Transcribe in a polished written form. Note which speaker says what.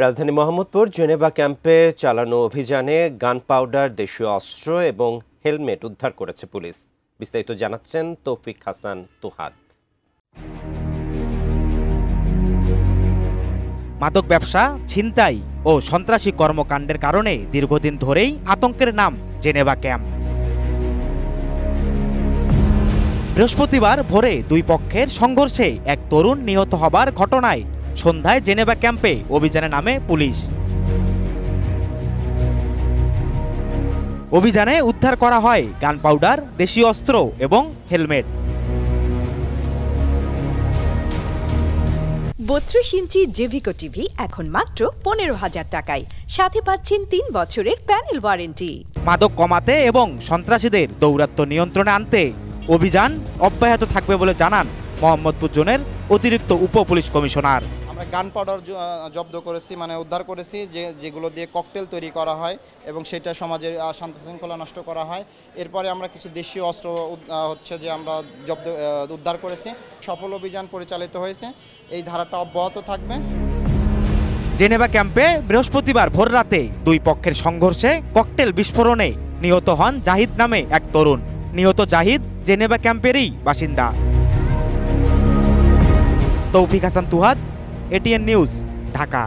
Speaker 1: রাজধানী মোহাম্মদপুর জেনেভা ক্যাম্পে চালানো অভিযানে গান পাউডার, দেশীয় অস্ত্র এবং হেলমেট উদ্ধার করেছে পুলিশ। বিস্তারিত জানাচ্ছেন তৌফিক হাসান তুহাদ।
Speaker 2: মাদক ব্যবসা, ছিনতাই ও সন্ত্রাসী কর্মকাণ্ডের কারণে দীর্ঘদিন ধরেই আতঙ্কের নাম জেনেভা ক্যাম্প। বৃহস্পতিবার ভোরে দুই পক্ষের সংঘর্ষে এক তরুণ নিহত হবার ঘটনায় সন্ধ্যায় জেনেভা ক্যাম্পে অভিযানে নামে পুলিশ। অভিযানে উদ্ধার করা হয় গান পাউডার, দেশীয় অস্ত্র এবং হেলমেট।
Speaker 3: 32 ইঞ্চি জেভিকো টিভি এখন মাত্র 15,000 টাকায়, সাথে পাচ্ছেন 3 বছরের প্যানেল ওয়ারেন্টি।
Speaker 2: মাদক কমাতে এবং সন্ত্রাসীদের দৌরাত্ম্য নিয়ন্ত্রণে আনতে অভিযান অব্যাহত থাকবে বলে জানান মোহাম্মদপুর জোনের অতিরিক্ত উপ পুলিশ কমিশনার।
Speaker 4: আমরা গান পাউডার জব্দ করেছি, উদ্ধার করেছি যেগুলো দিয়ে ককটেল তৈরি করা হয় এবং সেটা সমাজের শান্তি শৃঙ্খলা নষ্ট করা হয়। এরপরে আমরা কিছু দেশীয় অস্ত্র আমরা উদ্ধার করেছি। সফল অভিযান পরিচালিত হয়েছে, এই ধারাটা অব্যাহত থাকবে।
Speaker 2: জেনেভা ক্যাম্পে বৃহস্পতিবার ভোররাতে দুই পক্ষের সংঘর্ষে ককটেল বিস্ফোরণে নিহত হন জাহিদ নামে এক তরুণ। নিহত জাহিদ জেনেভা ক্যাম্পেরই বাসিন্দা। তৌফিক হাসান তুহাদ, এটিএন নিউজ, ঢাকা।